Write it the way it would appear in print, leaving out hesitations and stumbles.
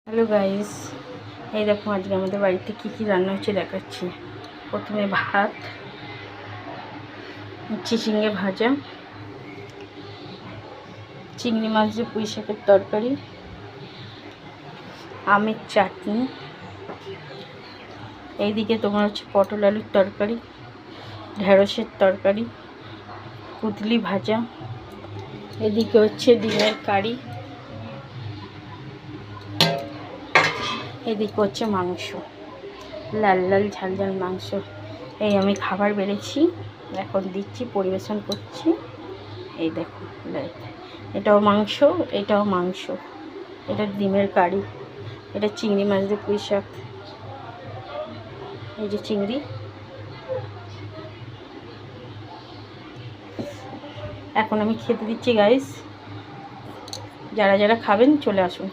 Hello guys, এই দেখো আজকে আমাদের বাড়িতে কী কী রান্না হচ্ছে দেখাচ্ছি। প্রথমে ভাত, চিচিঙ্গে ভাজা, চিংড়ি মাছ দিয়ে পুঁই শাকের তরকারি, আমের চাটনি, এইদিকে তোমার হচ্ছে পটল আলুর তরকারি, ঢেঁড়সের তরকারি, কুদলি ভাজা, এদিকে হচ্ছে ডিমের কারি, এদিকে হচ্ছে মাংস, লাল লাল ঝাল ঝাল মাংস। এই আমি খাবার বেড়েছি, এখন দিচ্ছি, পরিবেশন করছি। এই দেখো, এটাও মাংস, এটাও মাংস, এটা ডিমের কারি, এটা চিংড়ি মাছ দিয়ে পুঁই শাক, এই যে চিংড়ি। এখন আমি খেতে দিচ্ছি গাইস, যারা যারা খাবেন চলে আসুন।